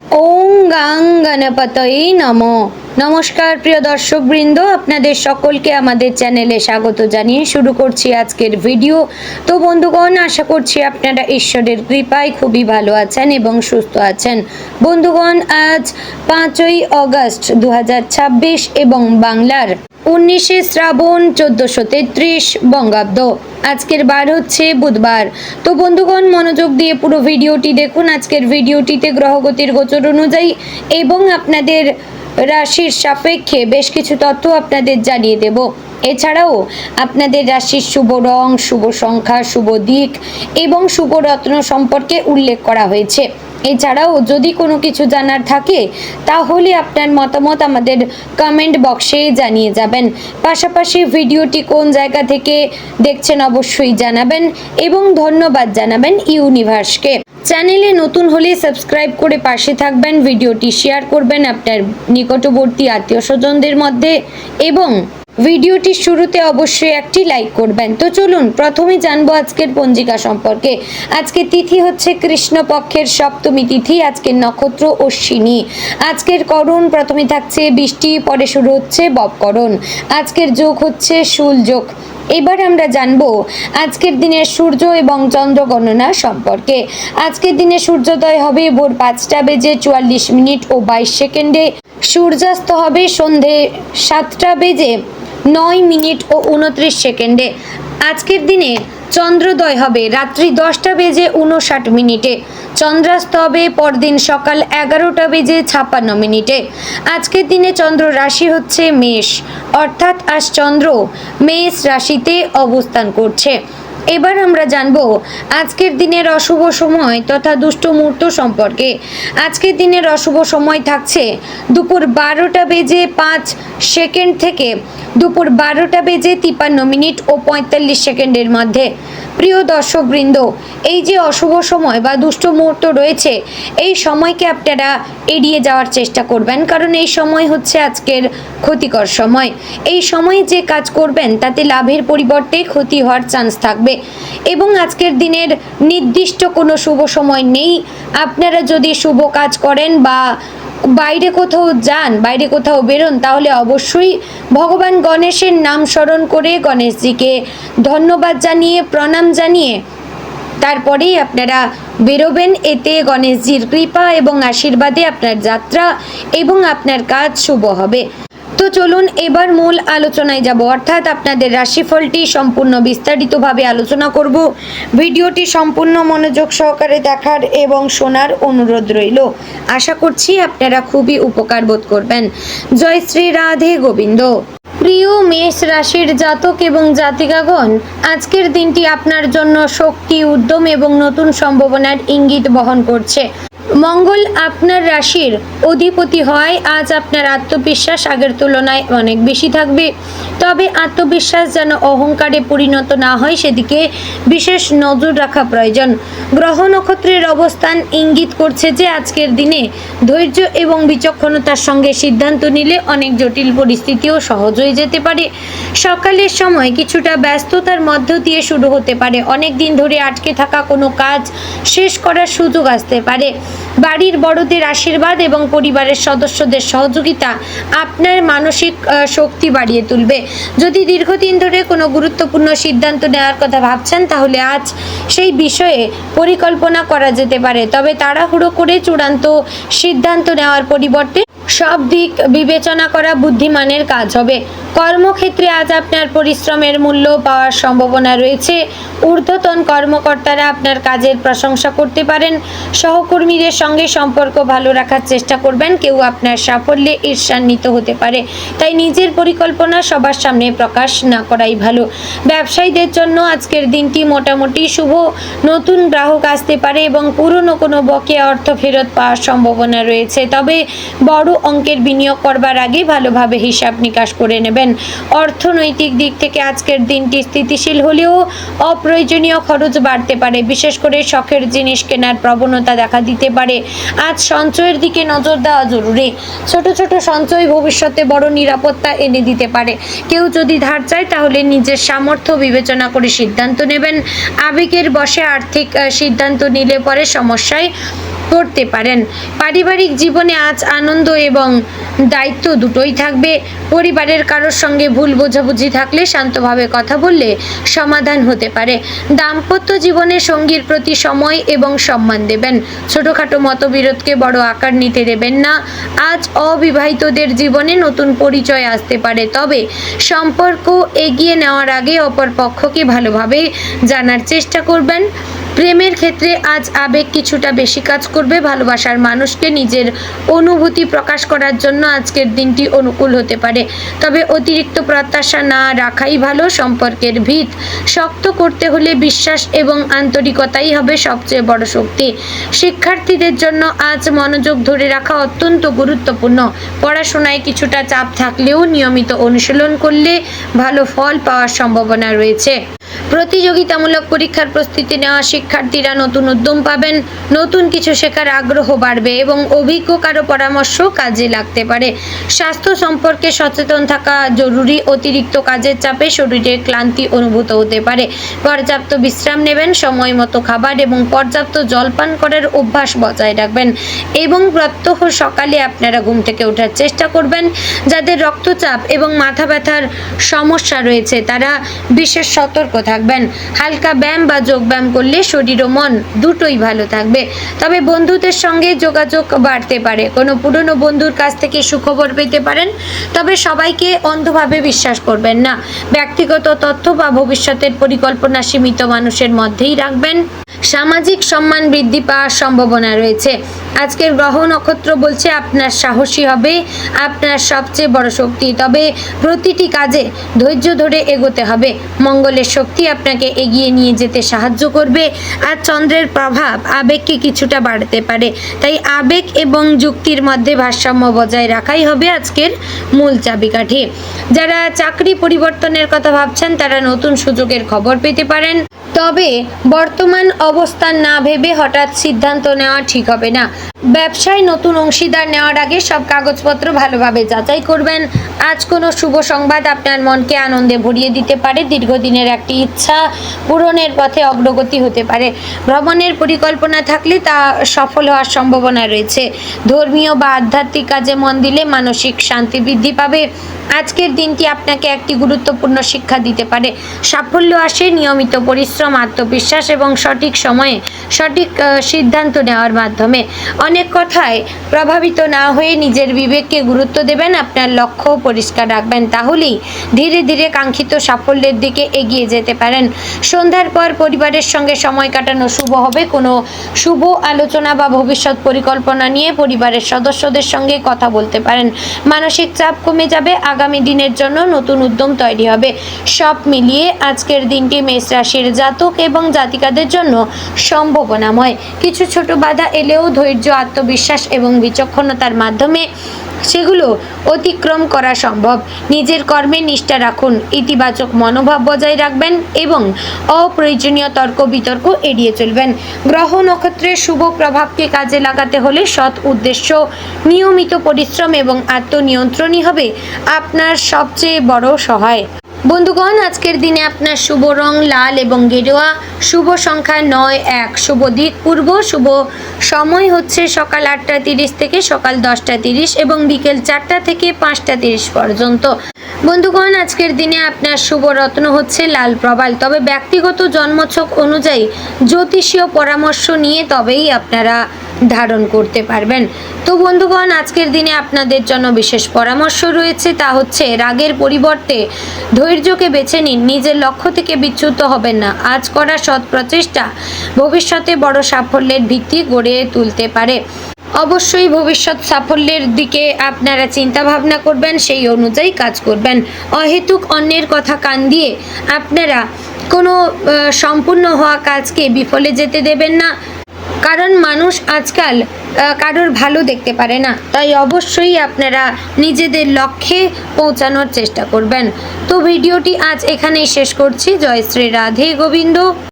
ওং গাং গণপতয়ে নমঃ। নমস্কার প্রিয় দর্শকবৃন্দ, আপনাদের সকলকে আমাদের চ্যানেলে স্বাগত জানিয়ে শুরু করছি আজকের ভিডিও। তো বন্ধুগণ, আশা করছি আপনারা ঈশ্বরের কৃপায় খুবই ভালো আছেন এবং সুস্থ আছেন। বন্ধুগণ, আজ 5ই অগস্ট 2026 এবং বাংলার 19শে শ্রাবণ 1433 বঙ্গাব্দ। আজকের বার হচ্ছে বুধবার। তো বন্ধুগণ, মনোযোগ দিয়ে পুরো ভিডিওটি দেখুন। আজকের ভিডিওটিতে গ্রহগতির গোচর অনুযায়ী এবং আপনাদের রাশির সাপেক্ষে বেশ কিছু তথ্য আপনাদের জানিয়ে দেব। এছাড়াও আপনাদের রাশির শুভ রং, শুভ সংখ্যা, শুভ দিক এবং শুভ রত্ন সম্পর্কে উল্লেখ করা হয়েছে। এছাড়াও যদি কোনো কিছু জানার থাকে তাহলে আপনার মতামত আমাদের কমেন্ট বক্সে জানিয়ে যাবেন। পাশাপাশি ভিডিওটি কোন জায়গা থেকে দেখছেন অবশ্যই জানাবেন এবং ধন্যবাদ জানাবেন ইউনিভার্সকে। চ্যানেলে নতুন হলে সাবস্ক্রাইব করে পাশে থাকবেন, ভিডিওটি শেয়ার করবেন আপনার নিকটবর্তী আত্মীয় স্বজনদের মধ্যে এবং ভিডিওটির শুরুতে অবশ্যই একটি লাইক করবেন। তো চলুন প্রথমে জানবো আজকের পঞ্জিকা সম্পর্কে। আজকের তিথি হচ্ছে কৃষ্ণপক্ষের সপ্তমী তিথি। আজকের নক্ষত্র অশ্বিনী। আজকের করণ প্রথমে থাকছে বৃষ্টি, পরে শুরু হচ্ছে ববকরণ। আজকের যোগ হচ্ছে শুল যোগ। এবার আমরা জানবো আজকের দিনের সূর্য এবং চন্দ্র গণনা সম্পর্কে। আজকের দিনে সূর্যোদয় হবে ভোর 5:44 ও 22 সেকেন্ডে। সূর্যাস্ত হবে সন্ধে 7:09 ও 29 সেকেন্ডে। আজকের দিনে চন্দ্রোদয় হবে রাত্রি 10:59। চন্দ্রাস্ত হবে পরদিন সকাল 11:56। আজকের দিনে চন্দ্র রাশি হচ্ছে মেষ, অর্থাৎ আজ চন্দ্র মেষ রাশিতে অবস্থান করছে। এবার আমরা জানবো আজকের দিনের অশুভ সময় তথা দুষ্ট মুহূর্ত সম্পর্কে। আজকের দিনের অশুভ সময় থাকছে দুপুর 12:05 থেকে দুপুর 12:53 ও 45 সেকেন্ডের মধ্যে। প্রিয় দর্শকবৃন্দ, এই যে অশুভ সময় বা দুষ্ট মুহূর্ত রয়েছে, এই সময়কে আপনারা এড়িয়ে যাওয়ার চেষ্টা করবেন, কারণ এই সময় হচ্ছে আজকের ক্ষতিকর সময়। এই সময়ে যে কাজ করবেন তাতে লাভের পরিবর্তে ক্ষতি হওয়ার চান্স থাকবে এবং আজকের দিনের নির্দিষ্ট কোনো শুভ সময় নেই। আপনারা যদি শুভ কাজ করেন বা বাইরে কোথাও যান, বাইরে কোথাও বেরোন, তাহলে অবশ্যই ভগবান গণেশের নাম স্মরণ করে গণেশজিকে ধন্যবাদ জানিয়ে প্রণাম জানিয়ে তারপরেই আপনারা বেরোবেন। এতে গণেশজির কৃপা এবং আশীর্বাদে আপনার যাত্রা এবং আপনার কাজ শুভ হবে। তো চলুন এবার মূল আলোচনায় যাব, অর্থাৎ আপনাদের রাশিফলটি সম্পূর্ণ বিস্তারিতভাবে আলোচনা করব। ভিডিওটি সম্পূর্ণ মনোযোগ সহকারে দেখার এবং শোনার অনুরোধ রইল। আশা করছি আপনারা খুবই উপকার বোধ করবেন। জয় শ্রী রাধে গোবিন্দ। প্রিয় মেষ রাশির জাতক এবং জাতিকাগণ, আজকের দিনটি আপনার জন্য শক্তি, উদ্যম এবং নতুন সম্ভাবনার ইঙ্গিত বহন করছে। মঙ্গল আপনার রাশির অধিপতি হয় আজ আপনার আত্মবিশ্বাস আগের তুলনায় অনেক বেশি থাকবে। তবে আত্মবিশ্বাস যেন অহংকারে পরিণত না হয় সেদিকে বিশেষ নজর রাখা প্রয়োজন। গ্রহ নক্ষত্রের অবস্থান ইঙ্গিত করছে যে আজকের দিনে ধৈর্য এবং বিচক্ষণতার সঙ্গে সিদ্ধান্ত নিলে অনেক জটিল পরিস্থিতিও সহজ হয়ে যেতে পারে। সকালের সময় কিছুটা ব্যস্ততার মধ্য দিয়ে শুরু হতে পারে। অনেক দিন ধরে আটকে থাকা কোনো কাজ শেষ করার সুযোগ আসতে পারে। বাড়ির বড়দের আশীর্বাদ এবং পরিবারের সদস্যদের সহযোগিতা আপনার মানসিক শক্তি বাড়িয়ে তুলবে। যদি দীর্ঘদিন ধরে কোনো গুরুত্বপূর্ণ সিদ্ধান্ত নেওয়ার কথা ভাবছেন তাহলে আজ সেই বিষয়ে পরিকল্পনা করা যেতে পারে। তবে তাড়াহুড়ো করে চূড়ান্ত সিদ্ধান্ত নেওয়ার পরিবর্তে সব দিক বিবেচনা করা বুদ্ধিমানের কাজ হবে। কর্মক্ষেত্রে আজ আপনার পরিশ্রমের মূল্য পাওয়ার সম্ভাবনা রয়েছে। ঊর্ধ্বতন কর্মকর্তারা আপনার কাজের প্রশংসা করতে পারেন। সহকর্মীদের সঙ্গে সম্পর্ক ভালো রাখার চেষ্টা করবেন। কেউ আপনার সাফল্যে ঈর্ষান্বিত হতে পারে, তাই নিজের পরিকল্পনা সবার সামনে প্রকাশ না করাই ভালো। ব্যবসায়ীদের জন্য আজকের দিনটি মোটামুটি শুভ। নতুন গ্রাহক আসতে পারে এবং পুরনো কোনো বকেয়া অর্থ ফেরত পাওয়ার সম্ভাবনা রয়েছে। তবে বড় অঙ্কের বিনিয়োগ করবার আগে ভালোভাবে হিসাব নিকাশ করে নেবেন। অর্থনৈতিক দিক থেকে আজকের দিনটি স্থিতিশীল হলেও অপ্রয়োজনীয় খরচ বাড়তে পারে। বিশেষ করে শখের জিনিস কেনার প্রবণতা দেখা দিতে পারে। আজ সঞ্চয়ের দিকে নজর দেওয়া জরুরি। ছোট ছোট সঞ্চয় ভবিষ্যতে বড় নিরাপত্তা এনে দিতে পারে। কেউ যদি ধার চায় তাহলে নিজের সামর্থ্য বিবেচনা করে সিদ্ধান্ত নেবেন। আবেগের বশে আর্থিক সিদ্ধান্ত নিলে পরে সমস্যায় করতে পারেন। পারিবারিক জীবনে আজ আনন্দ এবং দায়িত্ব দুটোই থাকবে। পরিবারের কারোর সঙ্গে ভুল বোঝাবুঝি থাকলে শান্তভাবে কথা বললে সমাধান হতে পারে। দাম্পত্য জীবনে সঙ্গীর প্রতি সময় এবং সম্মান দেবেন। ছোটখাটো মতবিরোধকে বড় আকার নিতে দেবেন না। আজ অবিবাহিতদের জীবনে নতুন পরিচয় আসতে পারে, তবে সম্পর্ক এগিয়ে নেওয়ার আগে অপর পক্ষকে ভালোভাবে জানার চেষ্টা করবেন। প্রেমের ক্ষেত্রে আজ আবেগ কিছুটা বেশি কাজ করবে। ভালোবাসার মানুষকে নিজের অনুভূতি প্রকাশ করার জন্য আজকের দিনটি অনুকূল হতে পারে, তবে অতিরিক্ত প্রত্যাশা না রাখাই ভালো। সম্পর্কের ভিত শক্ত করতে হলে বিশ্বাস এবং আন্তরিকতাই হবে সবচেয়ে বড় শক্তি। শিক্ষার্থীদের জন্য আজ মনোযোগ ধরে রাখা অত্যন্ত গুরুত্বপূর্ণ। পড়াশোনায় কিছুটা চাপ থাকলেও নিয়মিত অনুশীলন করলে ভালো ফল পাওয়ার সম্ভাবনা রয়েছে। প্রতিযোগিতামূলক পরীক্ষার প্রস্তুতি নেওয়া শিক্ষার্থীরা নতুন উদ্যম পাবেন। নতুন কিছু শেখার আগ্রহ বাড়বে এবং অভিজ্ঞ কারো পরামর্শ কাজে লাগতে পারে। স্বাস্থ্য সম্পর্কে সচেতন থাকা জরুরি। অতিরিক্ত কাজের চাপে শরীরে ক্লান্তি অনুভূত হতে পারে। পর্যাপ্ত বিশ্রাম নেবেন, সময় মতো খাবার এবং পর্যাপ্ত জল পান করার অভ্যাস বজায় রাখবেন এবং প্রত্যহ সকালে আপনারা ঘুম থেকে ওঠার চেষ্টা করবেন। যাদের রক্তচাপ এবং মাথা ব্যথার সমস্যা রয়েছে তারা বিশেষ সতর্ক থাকবেন। হালকা ব্যায়াম বা যোগ ব্যায়াম করলে শরীর ও মন দুটোই ভালো থাকবে। তবে বন্ধুদের সঙ্গে যোগাযোগ বাড়তে পারে। কোনো পুরনো বন্ধুর কাছ থেকে সুখবর পেতে পারেন, তবে সবাইকে অন্ধভাবে বিশ্বাস করবেন না। ব্যক্তিগত তথ্য বা ভবিষ্যতের পরিকল্পনা সীমিত মানুষের মধ্যেই রাখবেন। সামাজিক সম্মান বৃদ্ধি পাওয়ার সম্ভাবনা রয়েছে। আজকের গ্রহ নক্ষত্র বলছে আপনার সাহসী হবে আপনার সবচেয়ে বড় শক্তি, তবে প্রতিটি কাজে ধৈর্য ধরে এগোতে হবে। মঙ্গলের শক্তি আপনাকে এগিয়ে নিয়ে যেতে সাহায্য করবে। আর চন্দ্রের প্রভাব আবেগকে কিছুটা বাড়াতে পারে, তাই আবেগ এবং যুক্তির মধ্যে ভারসাম্য বজায় রাখাই হবে আজকের মূল চাবিকাঠি। যারা চাকরি পরিবর্তনের কথা ভাবছেন তারা নতুন সুযোগের খবর পেতে পারেন, তবে বর্তমান অবস্থান না ভেবে হঠাৎ সিদ্ধান্ত নেওয়া ঠিক হবে না। ব্যবসায় নতুন অংশীদার নেওয়ার আগে সব কাগজপত্র ভালোভাবে যাচাই করবেন। আজ কোনো শুভ সংবাদ আপনার মনকে আনন্দে ভরিয়ে দিতে পারে। দীর্ঘদিনের একটি ইচ্ছা পূরণের পথে অগ্রগতি হতে পারে। ভ্রমণের পরিকল্পনা থাকলে তা সফল হওয়ার সম্ভাবনা রয়েছে। ধর্মীয় বা আধ্যাত্মিক কাজে মন দিলে মানসিক শান্তি বৃদ্ধি পাবে। আজকের দিনটি আপনাকে একটি গুরুত্বপূর্ণ শিক্ষা দিতে পারে। সাফল্য আসে নিয়মিত পরিশ্রম, আত্মবিশ্বাস এবং সঠিক সময়ে সঠিক সিদ্ধান্ত নেওয়ার মাধ্যমে। অনেক কথায় প্রভাবিত না হয়ে নিজের বিবেককে গুরুত্ব দেবেন। আপনার লক্ষ্য পরিষ্কার রাখবেন, তাহলেই ধীরে ধীরে কাঙ্ক্ষিত সাফল্যের দিকে এগিয়ে যেতে পারেন। সন্ধ্যার পর পরিবারের সঙ্গে সময় কাটানো শুভ হবে। কোনো শুভ আলোচনা বা ভবিষ্যৎ পরিকল্পনা নিয়ে পরিবারের সদস্যদের সঙ্গে কথা বলতে পারেন। মানসিক চাপ কমে যাবে। আগামী দিনের জন্য নতুন উদ্যম তৈরি হবে। সব মিলিয়ে আজকের দিনটি মেষ রাশির জাতক এবং জাতিকাদের জন্য সম্ভাবনাময়। কিছু ছোট বাধা এলেও ধৈর্য, আত্মবিশ্বাস এবং বিচক্ষণতার মাধ্যমে সেগুলো অতিক্রম করা সম্ভব। নিজের কর্মে নিষ্ঠা রাখুন, ইতিবাচক মনোভাব বজায় রাখবেন এবং অপ্রয়োজনীয় তর্ক বিতর্ক এড়িয়ে চলবেন। গ্রহ নক্ষত্রের শুভ প্রভাবকে কাজে লাগাতে হলে সৎ উদ্দেশ্য, নিয়মিত পরিশ্রম এবং আত্মনিয়ন্ত্রণই হবে আপনার সবচেয়ে বড় সহায়। বন্ধুগণ, আজকের দিনে আপনার শুভ রং লাল এবং গেরুয়া, শুভ সংখ্যা 9, 1, শুভ দিক পূর্ব, শুভ সময় হচ্ছে সকাল 8টা 30 থেকে সকাল 10টা 30 এবং বিকেল 4টা থেকে 5টা 30 পর্যন্ত। বন্ধুগণ, আজকের দিনে আপনার শুভ রত্ন হচ্ছে লাল প্রবাল, তবে ব্যক্তিগত জন্মছক অনুযায়ী জ্যোতিষীয় পরামর্শ নিয়ে তবেই আপনারা ধারণ করতে পারবেন। তো বন্ধুগণ, আজকের দিনে আপনাদের জন্য বিশেষ পরামর্শ রয়েছে, তা হচ্ছে রাগের পরিবর্তে ধৈর্যকে বেছে নিন। নিজের লক্ষ্য থেকে বিচ্যুত হবেন না। আজ করা সৎ প্রচেষ্টা ভবিষ্যতে বড় সাফল্যের ভিত্তি গড়ে তুলতে পারে। অবশ্যই ভবিষ্যৎ সাফল্যের দিকে আপনারা চিন্তা ভাবনা করবেন, সেই অনুযায়ী কাজ করবেন। অহেতুক অন্যের কথা কান দিয়ে আপনারা কোনো সম্পূর্ণ হওয়া কাজকে বিফলে যেতে দেবেন না, কারণ মানুষ আজকাল কারোর ভালো দেখতে পারে না। তাই অবশ্যই আপনারা নিজেদের লক্ষ্যে পৌঁছানোর চেষ্টা করবেন। তো ভিডিওটি আজ এখানেই শেষ করছি। জয় শ্রী রাধে গোবিন্দ।